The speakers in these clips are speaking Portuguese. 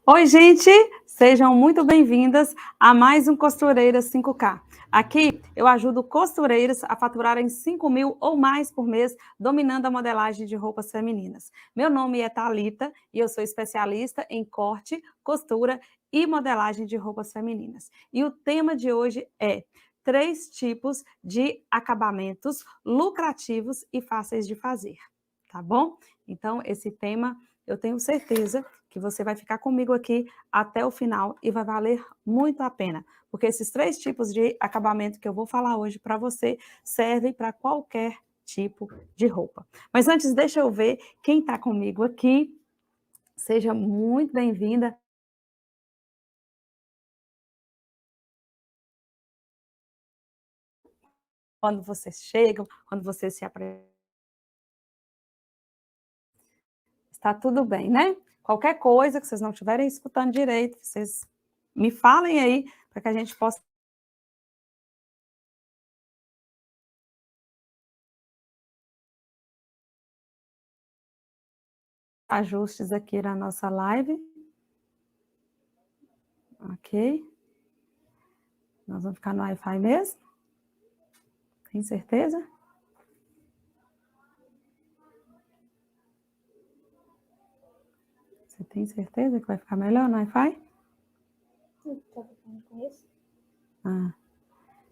Oi, gente! Sejam muito bem-vindas a mais um Costureiras 5K. Aqui eu ajudo costureiras a faturarem 5 mil ou mais por mês, dominando a modelagem de roupas femininas. Meu nome é Thalita e eu sou especialista em corte, costura e modelagem de roupas femininas. E o tema de hoje é 3 tipos de acabamentos lucrativos e fáceis de fazer, tá bom? Então, esse tema eu tenho certeza que você vai ficar comigo aqui até o final e vai valer muito a pena, porque esses 3 tipos de acabamento que eu vou falar hoje para você servem para qualquer tipo de roupa. Mas antes, deixa eu ver quem está comigo aqui. Seja muito bem-vinda. Quando vocês chegam, quando vocês se apresentam, está tudo bem, né? Qualquer coisa que vocês não estiverem escutando direito, vocês me falem aí para que a gente possa ajustes aqui na nossa live. Ok. Nós vamos ficar no Wi-Fi mesmo? Tem certeza? Você tem certeza que vai ficar melhor no Wi-Fi? Ah,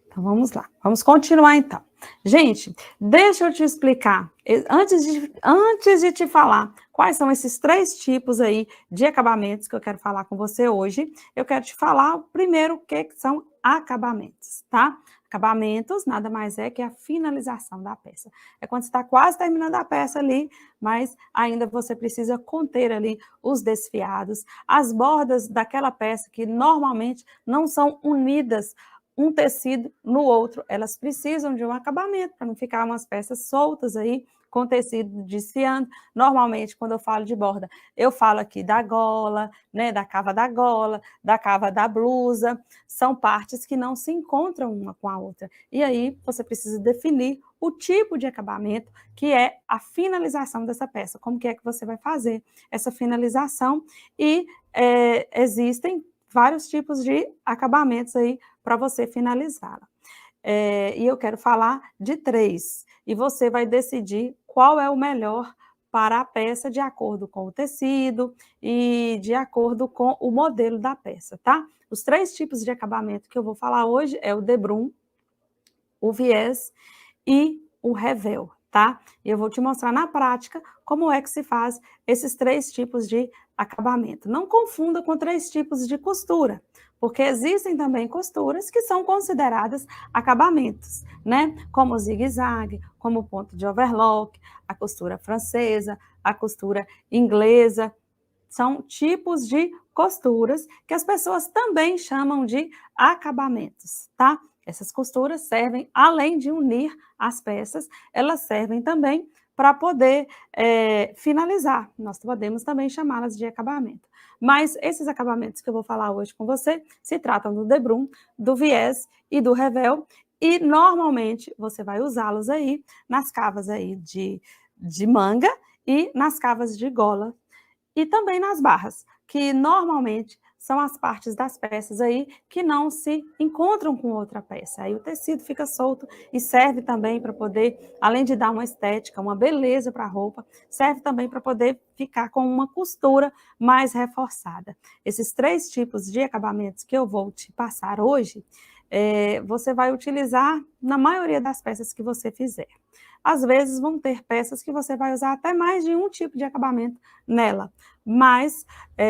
então vamos lá. Vamos continuar então. Gente, deixa eu te explicar, antes de te falar quais são esses 3 tipos aí de acabamentos que eu quero falar com você hoje, eu quero te falar primeiro o que são acabamentos, tá? Acabamentos nada mais é que a finalização da peça. É quando você está quase terminando a peça ali, mas ainda você precisa conter ali os desfiados, as bordas daquela peça que normalmente não são unidas um tecido no outro, elas precisam de um acabamento para não ficar umas peças soltas aí, com tecido desfiando. Normalmente, quando eu falo de borda, eu falo aqui da gola, né, da gola, da cava da blusa, são partes que não se encontram uma com a outra. E aí, você precisa definir o tipo de acabamento que é a finalização dessa peça, como que é que você vai fazer essa finalização, e existem vários tipos de acabamentos aí para você finalizá-la. E eu quero falar de 3, e você vai decidir qual é o melhor para a peça de acordo com o tecido e de acordo com o modelo da peça, tá? Os 3 tipos de acabamento que eu vou falar hoje é o debrum, o viés e o revel, tá? E eu vou te mostrar na prática como é que se faz esses 3 tipos de acabamento. Não confunda com 3 tipos de costura, porque existem também costuras que são consideradas acabamentos, né? Como o zigue-zague, como o ponto de overlock, a costura francesa, a costura inglesa. São tipos de costuras que as pessoas também chamam de acabamentos, tá? Essas costuras servem, além de unir as peças, elas servem também para poder finalizar. Nós podemos também chamá-las de acabamento. Mas esses acabamentos que eu vou falar hoje com você se tratam do debrum, do viés e do revel, e normalmente você vai usá-los aí nas cavas aí de manga e nas cavas de gola, e também nas barras, que normalmente são as partes das peças aí que não se encontram com outra peça. Aí o tecido fica solto e serve também para poder, além de dar uma estética, uma beleza para a roupa, serve também para poder ficar com uma costura mais reforçada. Esses 3 tipos de acabamentos que eu vou te passar hoje, você vai utilizar na maioria das peças que você fizer. Às vezes vão ter peças que você vai usar até mais de um tipo de acabamento nela, mas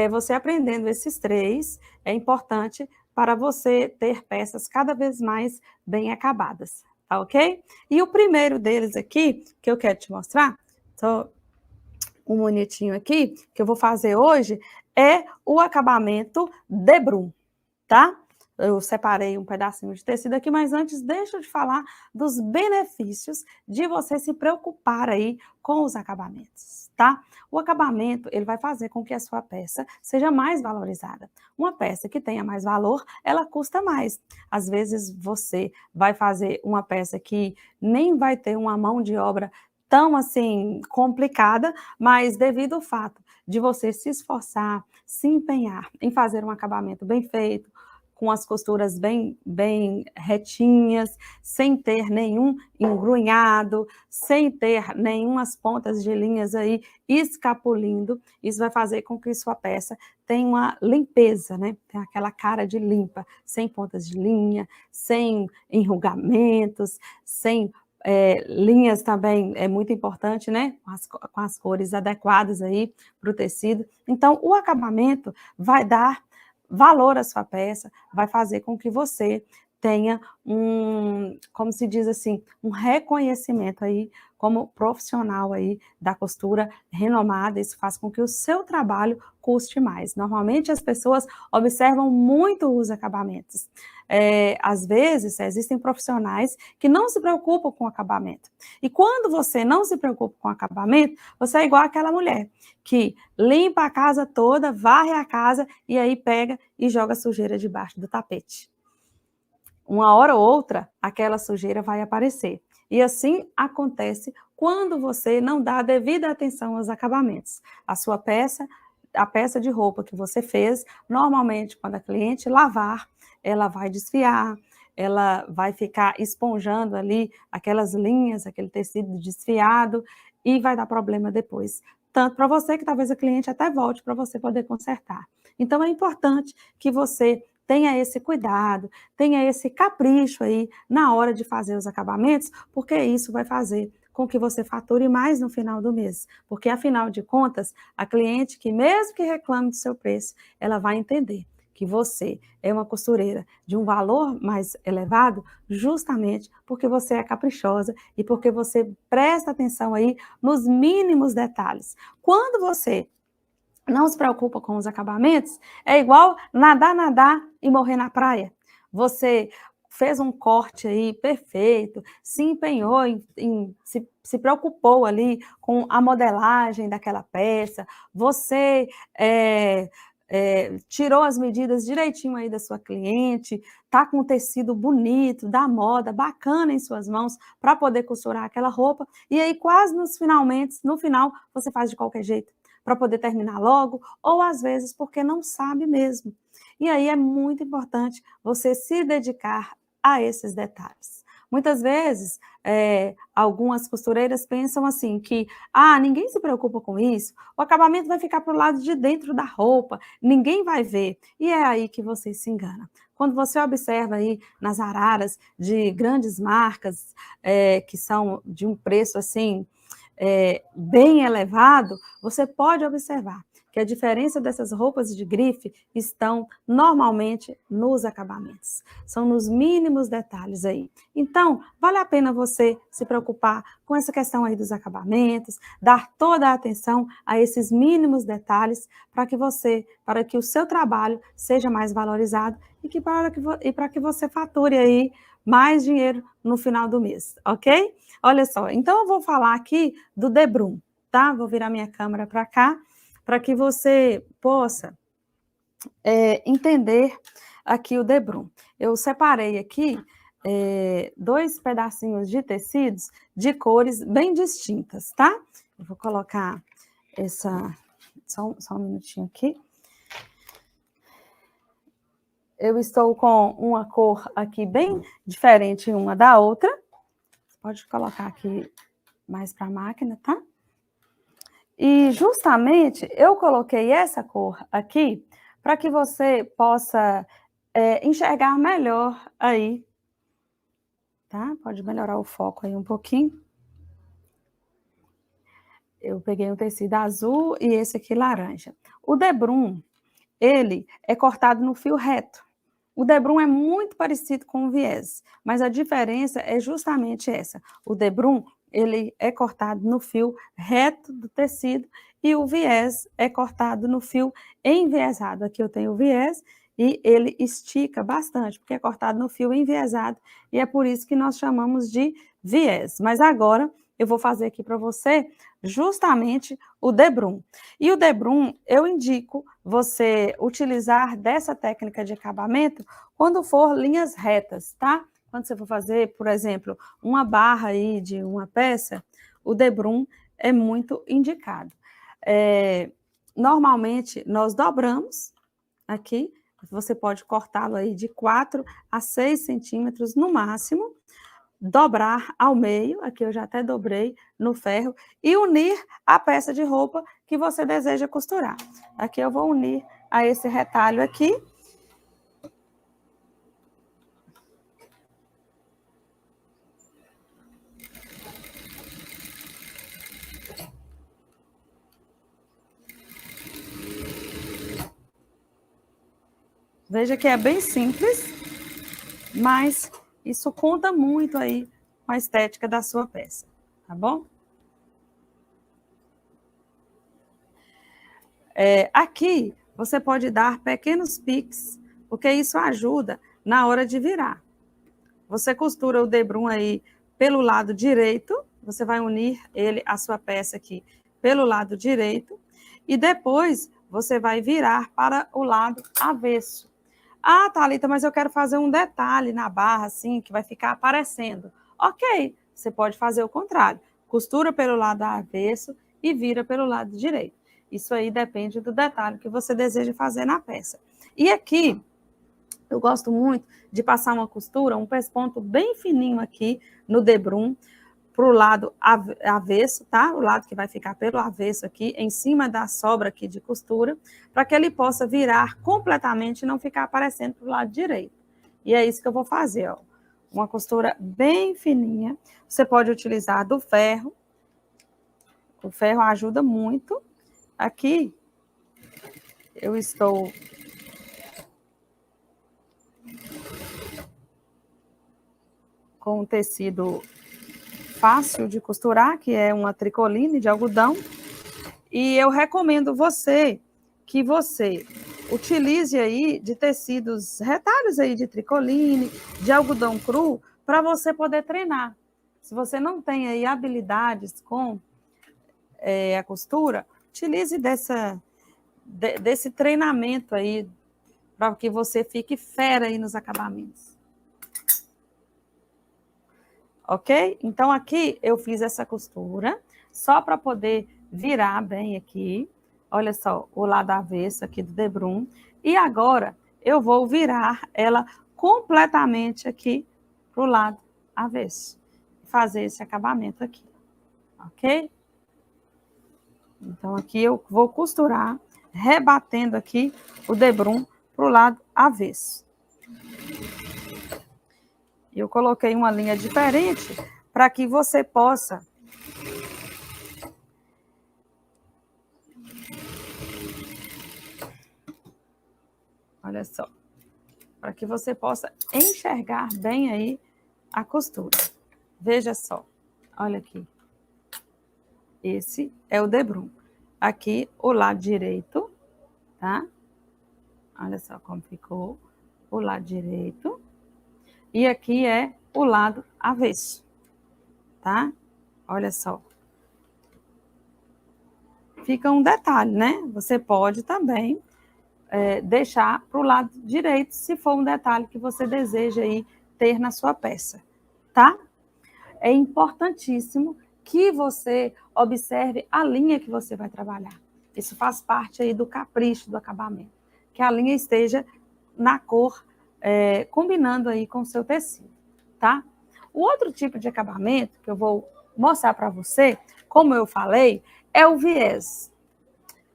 você aprendendo esses 3 é importante para você ter peças cada vez mais bem acabadas, tá ok? E o primeiro deles aqui, que eu quero te mostrar, só um bonitinho aqui, que eu vou fazer hoje, é o acabamento debrum, tá? Eu separei um pedacinho de tecido aqui, mas antes deixa eu te falar dos benefícios de você se preocupar aí com os acabamentos, tá? O acabamento, ele vai fazer com que a sua peça seja mais valorizada. Uma peça que tenha mais valor, ela custa mais. Às vezes você vai fazer uma peça que nem vai ter uma mão de obra tão, assim, complicada, mas devido ao fato de você se esforçar, se empenhar em fazer um acabamento bem feito, com as costuras bem retinhas, sem ter nenhum engrunhado, sem ter nenhumas pontas de linhas aí escapulindo, isso vai fazer com que sua peça tenha uma limpeza, né? Tem aquela cara de limpa, sem pontas de linha, sem enrugamentos, sem linhas também é muito importante, né? Com as cores adequadas aí para o tecido. Então, o acabamento vai dar valor à sua peça, vai fazer com que você tenha como se diz assim, um reconhecimento aí como profissional aí da costura renomada. Isso faz com que o seu trabalho custe mais. Normalmente as pessoas observam muito os acabamentos. Às vezes existem profissionais que não se preocupam com o acabamento. E quando você não se preocupa com o acabamento, você é igual àquela mulher que limpa a casa toda, varre a casa e aí pega e joga sujeira debaixo do tapete. Uma hora ou outra, aquela sujeira vai aparecer. E assim acontece quando você não dá a devida atenção aos acabamentos. A peça de roupa que você fez, normalmente quando a cliente lavar, ela vai desfiar, ela vai ficar esponjando ali aquelas linhas, aquele tecido desfiado e vai dar problema depois. Tanto para você que talvez a cliente até volte para você poder consertar. Então é importante que você tenha esse cuidado, tenha esse capricho aí na hora de fazer os acabamentos, porque isso vai fazer com que você fature mais no final do mês. Porque, afinal de contas, a cliente que mesmo que reclame do seu preço, ela vai entender que você é uma costureira de um valor mais elevado, justamente porque você é caprichosa e porque você presta atenção aí nos mínimos detalhes. Quando você não se preocupa com os acabamentos, é igual nadar e morrer na praia. Você fez um corte aí perfeito, se empenhou se preocupou ali com a modelagem daquela peça, você tirou as medidas direitinho aí da sua cliente, tá com um tecido bonito, da moda, bacana em suas mãos, para poder costurar aquela roupa, e aí quase no final, você faz de qualquer jeito para poder terminar logo, ou às vezes porque não sabe mesmo. E aí é muito importante você se dedicar a esses detalhes. Muitas vezes, algumas costureiras pensam assim, que ninguém se preocupa com isso, o acabamento vai ficar para o lado de dentro da roupa, ninguém vai ver. E é aí que você se engana. Quando você observa aí nas araras de grandes marcas, que são de um preço assim, bem elevado, você pode observar que a diferença dessas roupas de grife estão normalmente nos acabamentos, são nos mínimos detalhes aí. Então, vale a pena você se preocupar com essa questão aí dos acabamentos, dar toda a atenção a esses mínimos detalhes para que o seu trabalho seja mais valorizado e para que você fature aí mais dinheiro no final do mês, ok? Olha só, então eu vou falar aqui do debrum, tá? Vou virar minha câmera para cá, para que você possa entender aqui o debrum. Eu separei aqui 2 pedacinhos de tecidos de cores bem distintas, tá? Eu vou colocar só um minutinho aqui. Eu estou com uma cor aqui bem diferente uma da outra. Você pode colocar aqui mais para a máquina, tá? E justamente eu coloquei essa cor aqui para que você possa enxergar melhor aí, tá? Pode melhorar o foco aí um pouquinho. Eu peguei um tecido azul e esse aqui laranja. O debrum, ele é cortado no fio reto. O debrum é muito parecido com o viés, mas a diferença é justamente essa. O debrum, ele é cortado no fio reto do tecido e o viés é cortado no fio enviesado. Aqui eu tenho o viés e ele estica bastante, porque é cortado no fio enviesado e é por isso que nós chamamos de viés. Mas agora eu vou fazer aqui para você justamente o debrum. E o debrum, eu indico você utilizar dessa técnica de acabamento quando for linhas retas, tá? Quando você for fazer, por exemplo, uma barra aí de uma peça, o debrum é muito indicado. Normalmente, nós dobramos aqui, você pode cortá-lo aí de 4 a 6 centímetros no máximo, dobrar ao meio, aqui eu já até dobrei no ferro, e unir a peça de roupa que você deseja costurar. Aqui eu vou unir a esse retalho aqui. Veja que é bem simples, mas isso conta muito aí com a estética da sua peça, tá bom? Aqui você pode dar pequenos piques, porque isso ajuda na hora de virar. Você costura o debrum aí pelo lado direito, você vai unir ele à sua peça aqui pelo lado direito, e depois você vai virar para o lado avesso. Ah, Thalita, mas eu quero fazer um detalhe na barra, assim, que vai ficar aparecendo. Ok, você pode fazer o contrário. Costura pelo lado avesso e vira pelo lado direito. Isso aí depende do detalhe que você deseja fazer na peça. E aqui, eu gosto muito de passar uma costura, um pesponto bem fininho aqui no debrum, para o lado avesso, tá? O lado que vai ficar pelo avesso aqui, em cima da sobra aqui de costura, para que ele possa virar completamente e não ficar aparecendo para o lado direito. E é isso que eu vou fazer, ó. Uma costura bem fininha. Você pode utilizar do ferro. O ferro ajuda muito. Aqui, eu estou com um tecido fácil de costurar, que é uma tricoline de algodão, e eu recomendo que você utilize aí de tecidos, retalhos aí de tricoline, de algodão cru, para você poder treinar. Se você não tem aí habilidades com a costura, utilize desse treinamento aí, para que você fique fera aí nos acabamentos. Ok? Então, aqui eu fiz essa costura, só para poder virar bem aqui. Olha só, o lado avesso aqui do debrum. E agora, eu vou virar ela completamente aqui para o lado avesso. Fazer esse acabamento aqui. Ok? Então, aqui eu vou costurar, rebatendo aqui o debrum para o lado avesso. Eu coloquei uma linha diferente para que você possa olha só, para que você possa enxergar bem aí a costura. Veja só, olha aqui. Esse é o debrum. Aqui o lado direito, tá? Olha só como ficou o lado direito. E aqui é o lado avesso, tá? Olha só. Fica um detalhe, né? Você pode também deixar para o lado direito, se for um detalhe que você deseja aí ter na sua peça, tá? É importantíssimo que você observe a linha que você vai trabalhar. Isso faz parte aí do capricho do acabamento, que a linha esteja na cor, combinando aí com o seu tecido, tá? O outro tipo de acabamento que eu vou mostrar para você, como eu falei, é o viés.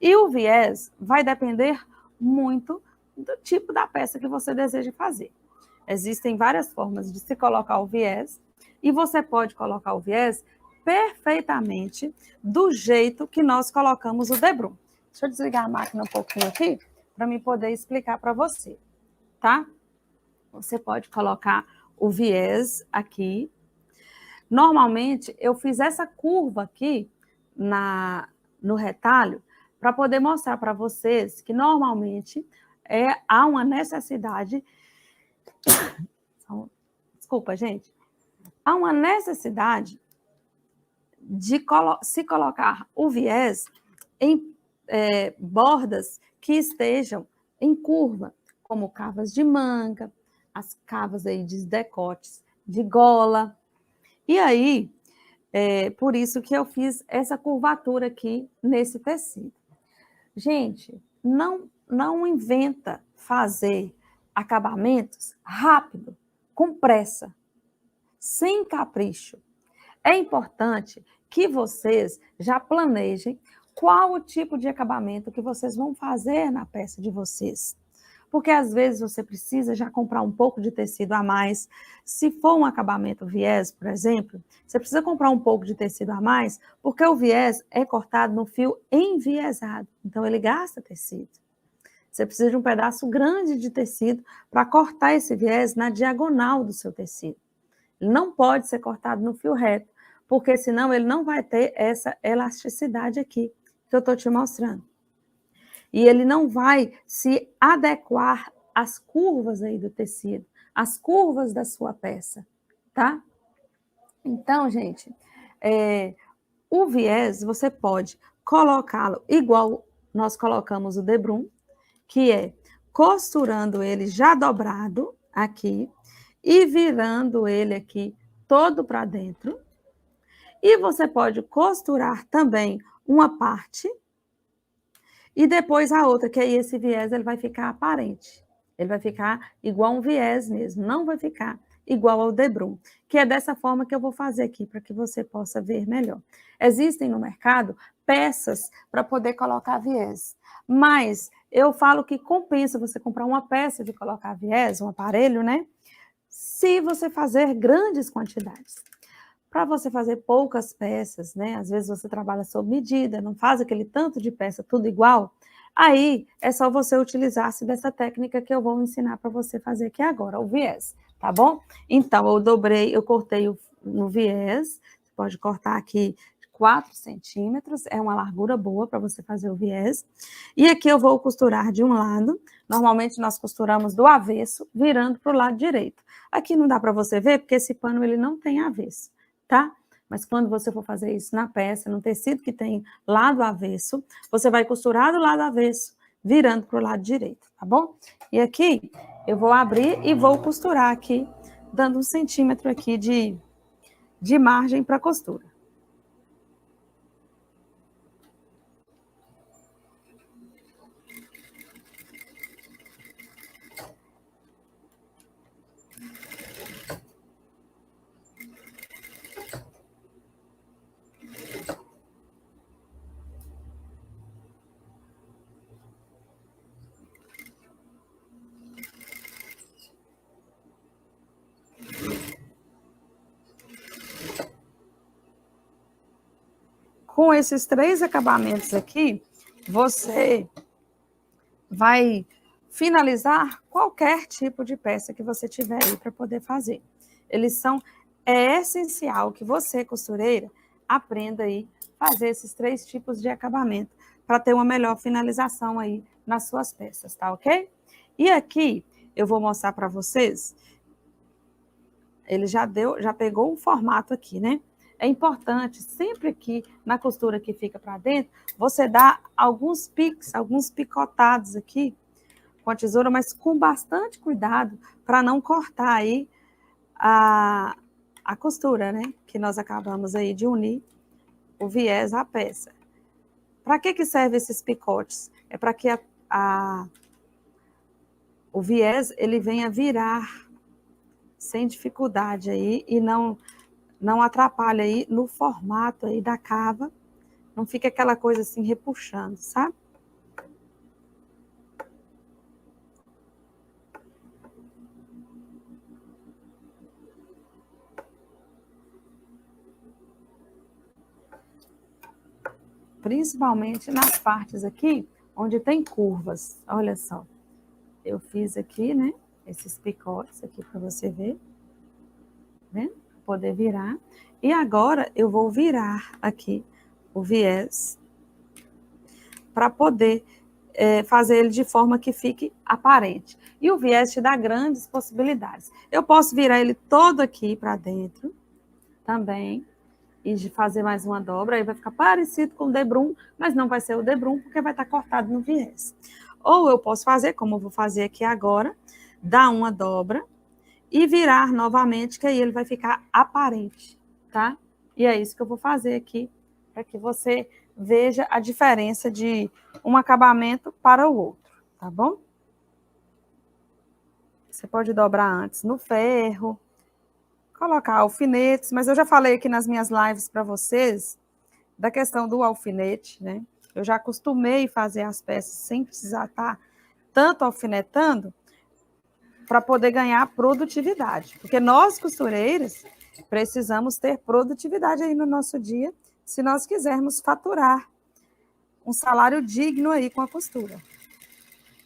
E o viés vai depender muito do tipo da peça que você deseja fazer. Existem várias formas de se colocar o viés, e você pode colocar o viés perfeitamente do jeito que nós colocamos o debrum. Deixa eu desligar a máquina um pouquinho aqui, para mim poder explicar para você, tá? Você pode colocar o viés aqui. Normalmente, eu fiz essa curva aqui no retalho, para poder mostrar para vocês que normalmente há uma necessidade. Desculpa, gente. Há uma necessidade de se colocar o viés em bordas que estejam em curva, como cavas de manga, as cavas aí de decotes de gola. E aí, Por isso que eu fiz essa curvatura aqui nesse tecido. Gente, não inventa fazer acabamentos rápido, com pressa, sem capricho. É importante que vocês já planejem qual o tipo de acabamento que vocês vão fazer na peça de vocês. Porque às vezes você precisa já comprar um pouco de tecido a mais. Se for um acabamento viés, por exemplo, você precisa comprar um pouco de tecido a mais, porque o viés é cortado no fio enviesado. Então ele gasta tecido. Você precisa de um pedaço grande de tecido para cortar esse viés na diagonal do seu tecido. Ele não pode ser cortado no fio reto, porque senão ele não vai ter essa elasticidade aqui que eu estou te mostrando. E ele não vai se adequar às curvas aí do tecido, às curvas da sua peça, tá? Então, gente, o viés você pode colocá-lo igual nós colocamos o debrum, que é costurando ele já dobrado aqui e virando ele aqui todo para dentro. E você pode costurar também uma parte e depois a outra, que aí esse viés ele vai ficar aparente. Ele vai ficar igual um viés mesmo, não vai ficar igual ao debrum, que é dessa forma que eu vou fazer aqui, para que você possa ver melhor. Existem no mercado peças para poder colocar viés, mas eu falo que compensa você comprar uma peça de colocar viés, um aparelho, né? Se você fazer grandes quantidades. Para você fazer poucas peças, né? Às vezes você trabalha sob medida, não faz aquele tanto de peça tudo igual. Aí é só você utilizar-se dessa técnica que eu vou ensinar para você fazer aqui agora, o viés, tá bom? Então, eu cortei no viés, você pode cortar aqui 4 centímetros, é uma largura boa para você fazer o viés. E aqui eu vou costurar de um lado, normalmente nós costuramos do avesso, virando para o lado direito. Aqui não dá para você ver, porque esse pano ele não tem avesso. Tá? Mas quando você for fazer isso na peça, no tecido que tem lado avesso, você vai costurar do lado avesso, virando para o lado direito, tá bom? E aqui, eu vou abrir e vou costurar aqui, dando 1 centímetro aqui de margem para costura. Com esses 3 acabamentos aqui, você vai finalizar qualquer tipo de peça que você tiver aí para poder fazer. É essencial que você, costureira, aprenda aí fazer esses 3 tipos de acabamento para ter uma melhor finalização aí nas suas peças, tá ok? E aqui eu vou mostrar para vocês, ele já pegou um formato aqui, né? É importante, sempre aqui na costura que fica para dentro, você dá alguns piques, alguns picotados aqui com a tesoura, mas com bastante cuidado para não cortar aí a costura, né? Que nós acabamos aí de unir o viés à peça. Para que serve esses picotes? É para que o viés ele venha virar sem dificuldade aí e não atrapalha aí no formato aí da cava, não fica aquela coisa assim repuxando, sabe? Principalmente nas partes aqui onde tem curvas. Olha só, eu fiz aqui, né, esses picotes aqui para você ver, né, poder virar. E agora eu vou virar aqui o viés para poder fazer ele de forma que fique aparente. E o viés te dá grandes possibilidades. Eu posso virar ele todo aqui para dentro também, e de fazer mais uma dobra, aí vai ficar parecido com o debrum, mas não vai ser o debrum, porque vai estar cortado no viés. Ou eu posso fazer, como eu vou fazer aqui agora, dar uma dobra e virar novamente, que aí ele vai ficar aparente, tá? E é isso que eu vou fazer aqui, para que você veja a diferença de um acabamento para o outro, tá bom? Você pode dobrar antes no ferro, colocar alfinetes, mas eu já falei aqui nas minhas lives para vocês da questão do alfinete, né? Eu já acostumei fazer as peças sem precisar estar tanto alfinetando para poder ganhar produtividade. Porque nós, costureiras, precisamos ter produtividade aí no nosso dia, se nós quisermos faturar um salário digno aí com a costura.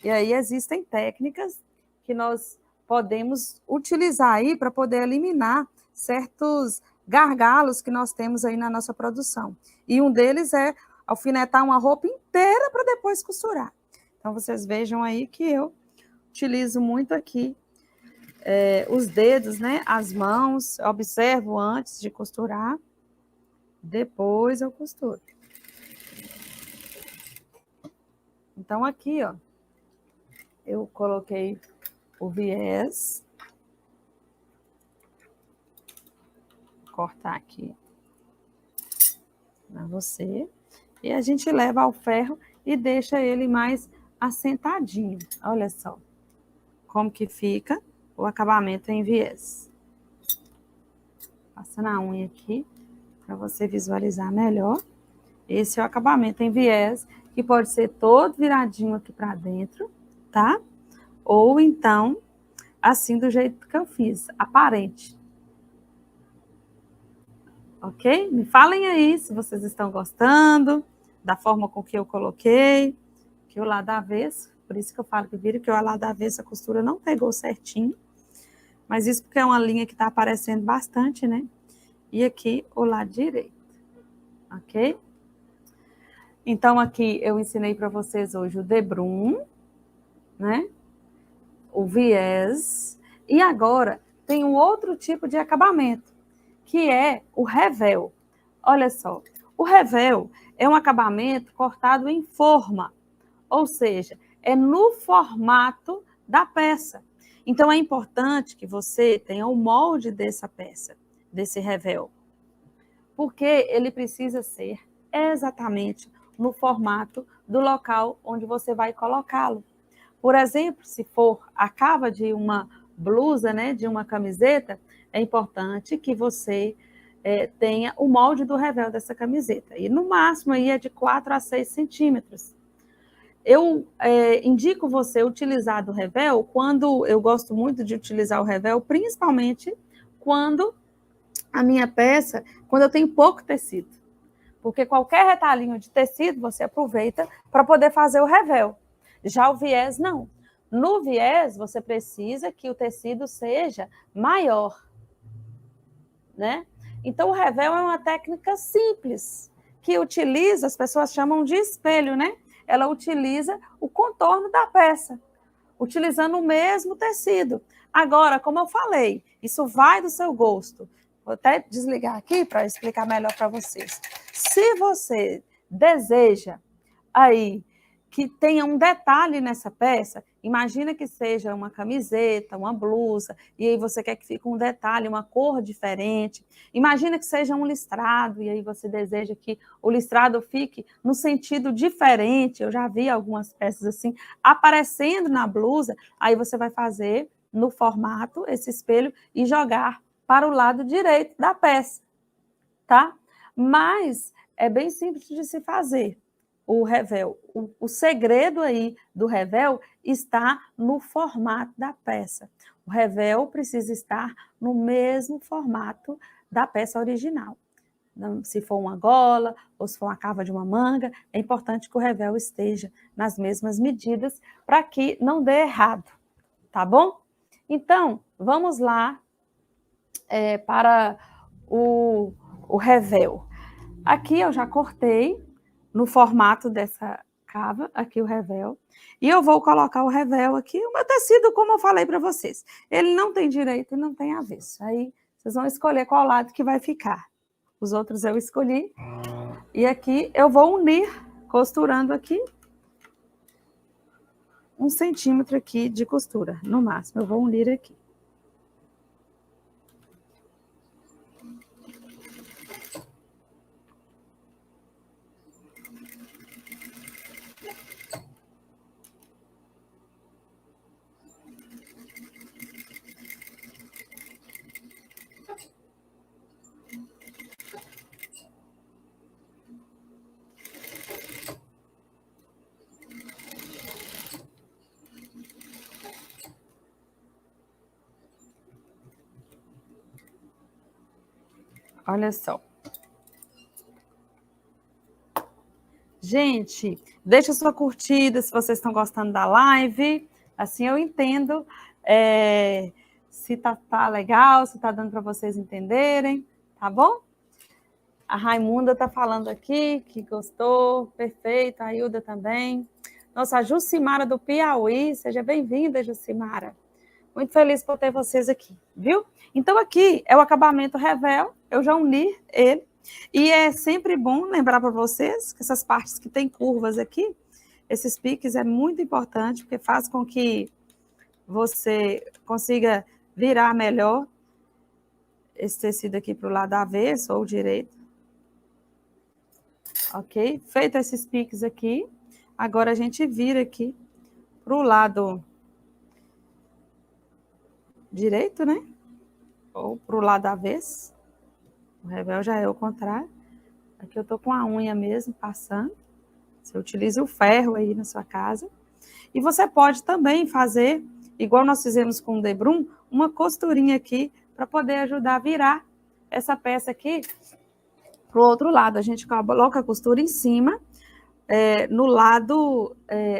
E aí existem técnicas que nós podemos utilizar aí para poder eliminar certos gargalos que nós temos aí na nossa produção. E um deles é alfinetar uma roupa inteira para depois costurar. Então, vocês vejam aí que eu utilizo muito aqui os dedos, né? As mãos, observo antes de costurar, depois eu costuro. Então, aqui, ó, eu coloquei o viés. Vou cortar aqui para você. E a gente leva ao ferro e deixa ele mais assentadinho. Olha só como que fica o acabamento em viés. Passa na unha aqui para você visualizar melhor. Esse é o acabamento em viés, que pode ser todo viradinho aqui para dentro, tá? Ou então, assim do jeito que eu fiz, aparente. Ok? Me falem aí se vocês estão gostando da forma com que eu coloquei, que o lado avesso, por isso que eu falo que viram que o lado avesso a costura não pegou certinho, mas isso porque é uma linha que está aparecendo bastante, né? E aqui o lado direito, ok? Então aqui eu ensinei para vocês hoje o debrum, né? O viés, e agora tem um outro tipo de acabamento, que é o revel. Olha só, o revel é um acabamento cortado em forma, ou seja, é no formato da peça. Então, é importante que você tenha o molde dessa peça, desse revel, porque ele precisa ser exatamente no formato do local onde você vai colocá-lo. Por exemplo, se for a cava de uma blusa, né, de uma camiseta, é importante que você tenha o molde do revel dessa camiseta. E no máximo aí é de 4 a 6 centímetros. Eu indico você utilizar do revel quando eu gosto muito de utilizar o revel, principalmente quando a minha peça, quando eu tenho pouco tecido. Porque qualquer retalhinho de tecido você aproveita para poder fazer o revel. Já o viés, não. No viés, você precisa que o tecido seja maior, né? Então, o revel é uma técnica simples, que utiliza, as pessoas chamam de espelho, né? Ela utiliza o contorno da peça, utilizando o mesmo tecido. Agora, como eu falei, isso vai do seu gosto. Vou até desligar aqui para explicar melhor para vocês. Se você deseja aí que tenha um detalhe nessa peça, imagina que seja uma camiseta, uma blusa, e aí você quer que fique um detalhe, uma cor diferente. Imagina que seja um listrado, e aí você deseja que o listrado fique no sentido diferente. Eu já vi algumas peças assim, aparecendo na blusa, aí você vai fazer no formato esse espelho e jogar para o lado direito da peça, tá? Mas é bem simples de se fazer o revel. O segredo aí do revel está no formato da peça. O revel precisa estar no mesmo formato da peça original. Se for uma gola ou se for uma cava de uma manga, é importante que o revel esteja nas mesmas medidas para que não dê errado, tá bom? Então, vamos lá para o revel. Aqui eu já cortei no formato dessa cava, aqui o revel, e eu vou colocar o revel aqui, o meu tecido, como eu falei para vocês, ele não tem direito e não tem avesso, aí vocês vão escolher qual lado que vai ficar. Os outros eu escolhi, e aqui eu vou unir, costurando aqui, 1 centímetro aqui de costura, no máximo, eu vou unir aqui. Olha só. Gente, deixa sua curtida se vocês estão gostando da live. Assim eu entendo se tá legal, se tá dando para vocês entenderem, tá bom? A Raimunda está falando aqui que gostou, perfeito. A Hilda também. Nossa, a Jucimara do Piauí, seja bem-vinda, Jucimara. Muito feliz por ter vocês aqui, viu? Então, aqui é o acabamento Revel, eu já uni ele, e é sempre bom lembrar para vocês que essas partes que tem curvas aqui, esses piques é muito importante, porque faz com que você consiga virar melhor esse tecido aqui para o lado avesso ou direito. Ok? Feito esses piques aqui, agora a gente vira aqui para o lado direito, né? Ou para o lado avesso. O revel já é o contrário. Aqui eu tô com a unha mesmo passando. Você utiliza o ferro aí na sua casa. E você pode também fazer, igual nós fizemos com o debrum, uma costurinha aqui para poder ajudar a virar essa peça aqui para o outro lado. A gente coloca a costura em cima, no lado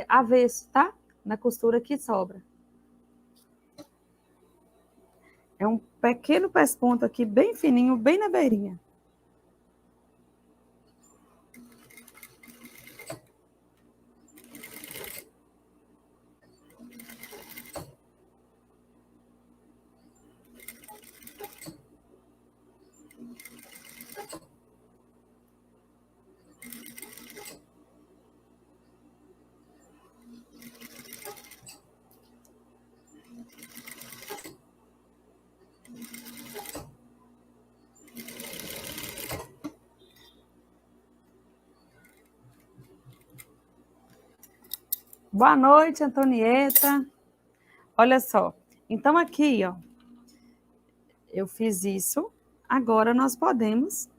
avesso, tá? Na costura que sobra. É um pequeno pesponto aqui, bem fininho, bem na beirinha. Boa noite, Antonieta. Olha só. Então, aqui, ó, eu fiz isso. Agora nós podemos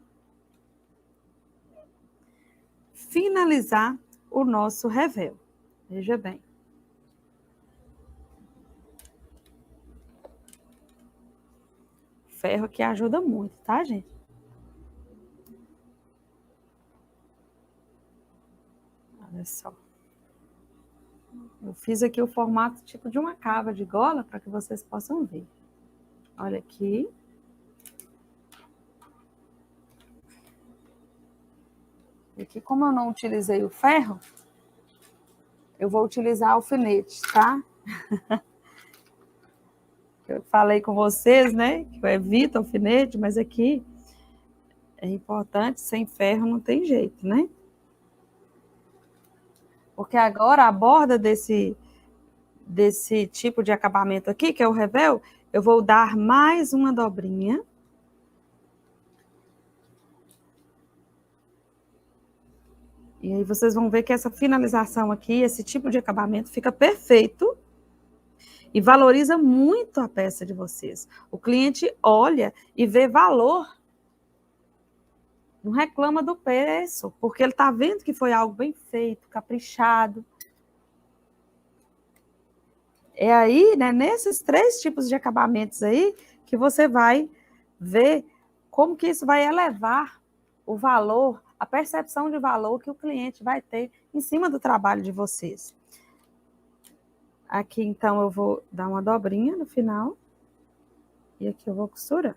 finalizar o nosso revel. Veja bem. Ferro que ajuda muito, tá, gente? Olha só. Eu fiz aqui o formato tipo de uma cava de gola para que vocês possam ver. Olha aqui. E aqui, como eu não utilizei o ferro, eu vou utilizar alfinete, tá? Eu falei com vocês, né, que eu evito alfinete, mas aqui é importante, sem ferro não tem jeito, né? Porque agora a borda desse tipo de acabamento aqui, que é o revel, eu vou dar mais uma dobrinha. E aí vocês vão ver que essa finalização aqui, esse tipo de acabamento fica perfeito e valoriza muito a peça de vocês. O cliente olha e vê valor, não reclama do preço, porque ele está vendo que foi algo bem feito, caprichado. É aí, né, nesses 3 tipos de acabamentos aí, que você vai ver como que isso vai elevar o valor, a percepção de valor que o cliente vai ter em cima do trabalho de vocês. Aqui, então, eu vou dar uma dobrinha no final. E aqui eu vou costurar.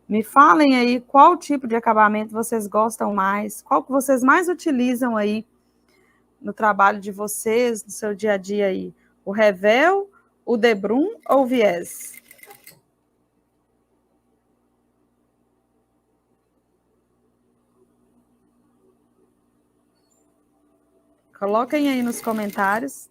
Me falem aí qual tipo de acabamento vocês gostam mais, qual que vocês mais utilizam aí no trabalho de vocês, no seu dia a dia aí. O revel, o debrum ou o viés? Coloquem aí nos comentários.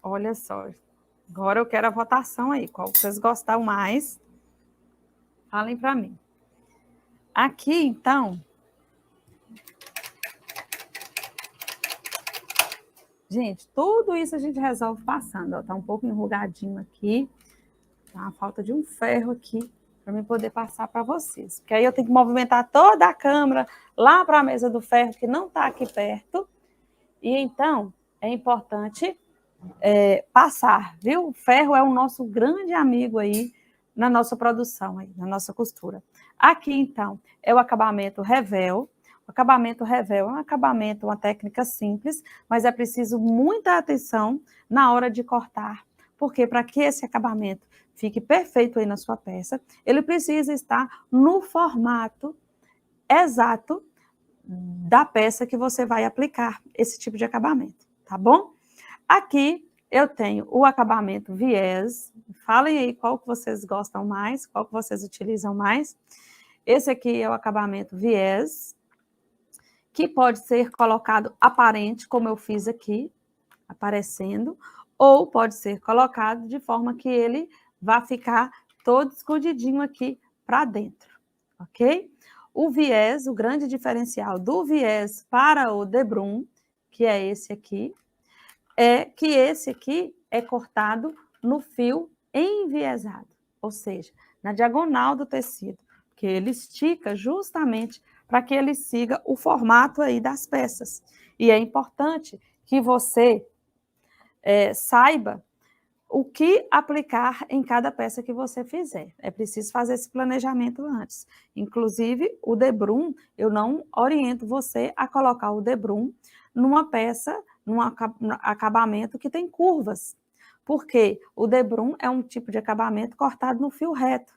Olha só. Agora eu quero a votação aí. Qual vocês gostaram mais? Falem para mim. Aqui, então... Gente, tudo isso a gente resolve passando. Ó, tá um pouco enrugadinho aqui. Tá uma falta de um ferro aqui para mim poder passar para vocês. Porque aí eu tenho que movimentar toda a câmera lá para a mesa do ferro, que não está aqui perto. E então, é importante passar, viu? O ferro é o nosso grande amigo aí na nossa produção, aí, na nossa costura. Aqui, então, é o acabamento revel. O acabamento revel é um acabamento, uma técnica simples, mas é preciso muita atenção na hora de cortar, porque para que esse acabamento fique perfeito aí na sua peça, ele precisa estar no formato exato da peça que você vai aplicar esse tipo de acabamento, tá bom? Aqui eu tenho o acabamento viés. Falem aí qual que vocês gostam mais, qual que vocês utilizam mais. Esse aqui é o acabamento viés, que pode ser colocado aparente, como eu fiz aqui, aparecendo, ou pode ser colocado de forma que ele vá ficar todo escondidinho aqui para dentro, ok? O viés, o grande diferencial do viés para o debrum, que é esse aqui, é que esse aqui é cortado no fio enviesado, ou seja, na diagonal do tecido, que ele estica justamente para que ele siga o formato aí das peças. E é importante que você saiba o que aplicar em cada peça que você fizer. É preciso fazer esse planejamento antes. Inclusive, o debrum, eu não oriento você a colocar o debrum numa peça, num acabamento que tem curvas, porque o debrum é um tipo de acabamento cortado no fio reto.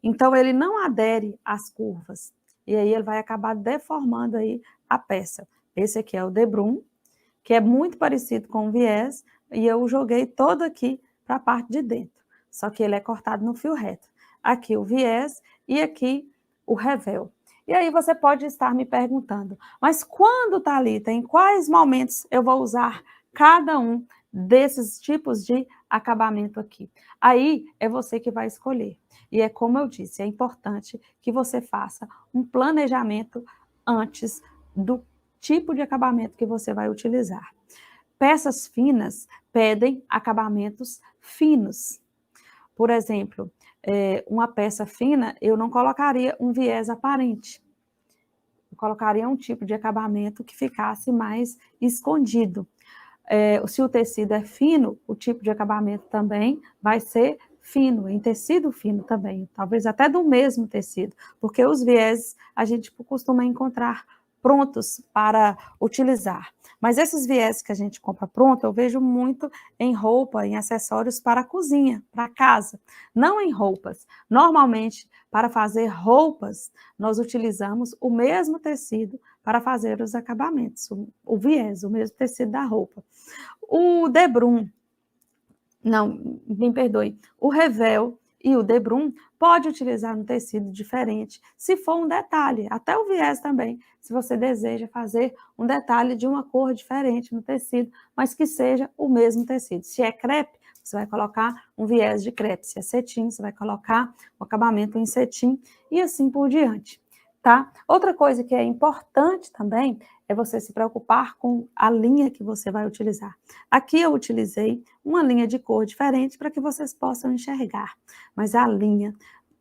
Então, ele não adere às curvas. E aí, ele vai acabar deformando aí a peça. Esse aqui é o debrum, que é muito parecido com o viés, e eu joguei todo aqui para a parte de dentro, só que ele é cortado no fio reto. Aqui o viés e aqui o revel. E aí você pode estar me perguntando, mas quando, Thalita, em quais momentos eu vou usar cada um desses tipos de acabamento aqui? Aí é você que vai escolher. E é como eu disse, é importante que você faça um planejamento antes do tipo de acabamento que você vai utilizar. Peças finas pedem acabamentos finos. Por exemplo, uma peça fina, eu não colocaria um viés aparente. Eu colocaria um tipo de acabamento que ficasse mais escondido. Se o tecido é fino, o tipo de acabamento também vai ser fino, em tecido fino também, talvez até do mesmo tecido, porque os viéses a gente costuma encontrar prontos para utilizar. Mas esses viéses que a gente compra pronto, eu vejo muito em roupa, em acessórios para a cozinha, para casa, não em roupas. Normalmente, para fazer roupas, nós utilizamos o mesmo tecido para fazer os acabamentos, o viés, o mesmo tecido da roupa. O debrum, não, me perdoe, o revel e o debrum pode utilizar um tecido diferente, se for um detalhe, até o viés também, se você deseja fazer um detalhe de uma cor diferente no tecido, mas que seja o mesmo tecido. Se é crepe, você vai colocar um viés de crepe, se é cetim, você vai colocar o acabamento em cetim e assim por diante, tá? Outra coisa que é importante também é você se preocupar com a linha que você vai utilizar. Aqui eu utilizei uma linha de cor diferente para que vocês possam enxergar, mas a linha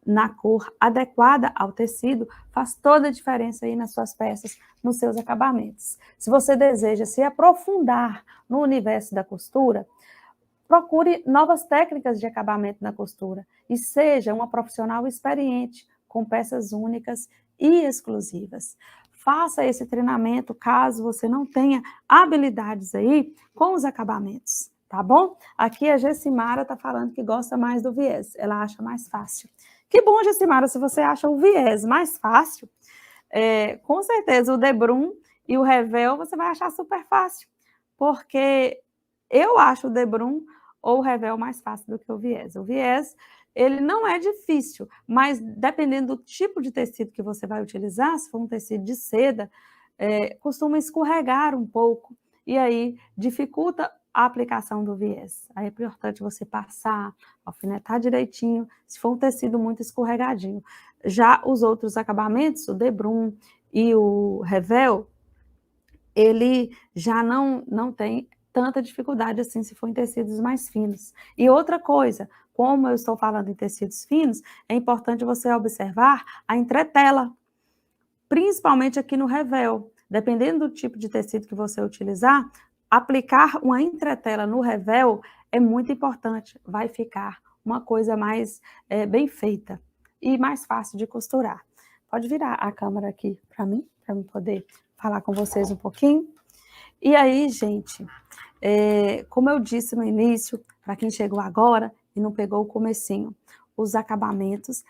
na cor adequada ao tecido faz toda a diferença aí nas suas peças, nos seus acabamentos. Se você deseja se aprofundar no universo da costura, procure novas técnicas de acabamento na costura e seja uma profissional experiente, com peças únicas e exclusivas. Faça esse treinamento caso você não tenha habilidades aí com os acabamentos, tá bom? Aqui a Gessimara está falando que gosta mais do viés, ela acha mais fácil. Que bom, Gessimara, se você acha o viés mais fácil, com certeza o debrum e o revel você vai achar super fácil, porque eu acho o debrum ou o revel mais fácil do que o viés. O viés, ele não é difícil, mas dependendo do tipo de tecido que você vai utilizar, se for um tecido de seda, costuma escorregar um pouco, e aí dificulta a aplicação do viés. Aí é importante você passar, alfinetar direitinho, se for um tecido muito escorregadinho. Já os outros acabamentos, o debrum e o revel, ele já não tem tanta dificuldade assim se for em tecidos mais finos. E outra coisa, como eu estou falando em tecidos finos, é importante você observar a entretela, principalmente aqui no revel. Dependendo do tipo de tecido que você utilizar, aplicar uma entretela no revel é muito importante, vai ficar uma coisa mais bem feita e mais fácil de costurar. Pode virar a câmera aqui para mim poder falar com vocês um pouquinho. E aí, gente, como eu disse no início, para quem chegou agora e não pegou o comecinho, os acabamentos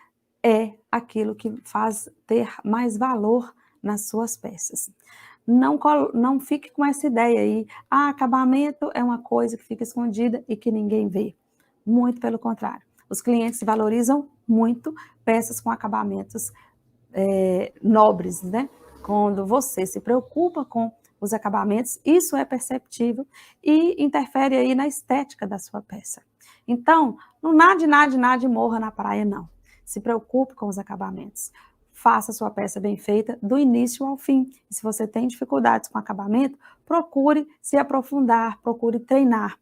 é aquilo que faz ter mais valor nas suas peças. Não fique com essa ideia aí, acabamento é uma coisa que fica escondida e que ninguém vê. Muito pelo contrário. Os clientes valorizam muito peças com acabamentos nobres, né? Quando você se preocupa com os acabamentos, isso é perceptível e interfere aí na estética da sua peça. Então, não nade e morra na praia, não. Se preocupe com os acabamentos. Faça a sua peça bem feita do início ao fim. E se você tem dificuldades com acabamento, procure se aprofundar, procure treinar.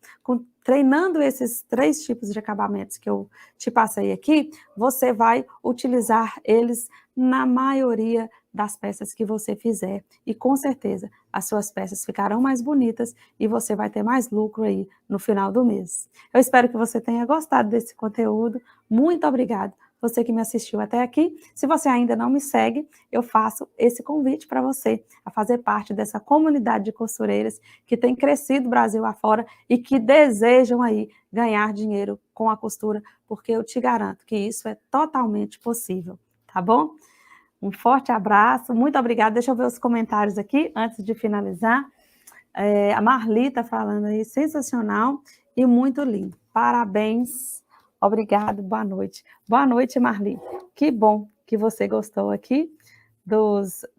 Treinando esses 3 tipos de acabamentos que eu te passei aqui, você vai utilizar eles na maioria das peças que você fizer. E com certeza, as suas peças ficarão mais bonitas e você vai ter mais lucro aí no final do mês. Eu espero que você tenha gostado desse conteúdo. Muito obrigada. Você que me assistiu até aqui, se você ainda não me segue, eu faço esse convite para você a fazer parte dessa comunidade de costureiras que tem crescido Brasil afora e que desejam aí ganhar dinheiro com a costura, porque eu te garanto que isso é totalmente possível, tá bom? Um forte abraço, muito obrigada. Deixa eu ver os comentários aqui antes de finalizar. A Marli está falando aí, sensacional e muito lindo. Parabéns. Obrigado, boa noite. Boa noite, Marli. Que bom que você gostou aqui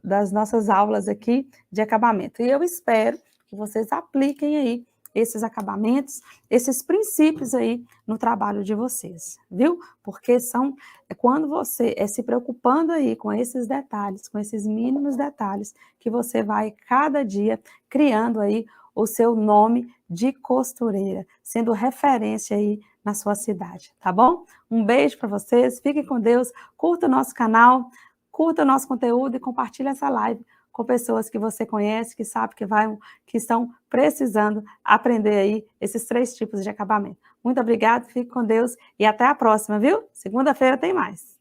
das nossas aulas aqui de acabamento. E eu espero que vocês apliquem aí esses acabamentos, esses princípios aí no trabalho de vocês, viu? Porque quando você se preocupando aí com esses detalhes, com esses mínimos detalhes, que você vai cada dia criando aí o seu nome de costureira, sendo referência aí na sua cidade, tá bom? Um beijo para vocês, fiquem com Deus, curta o nosso canal, curta o nosso conteúdo e compartilhe essa live com pessoas que você conhece, que sabe que estão precisando aprender aí esses 3 tipos de acabamento. Muito obrigada, fique com Deus e até a próxima, viu? Segunda-feira tem mais.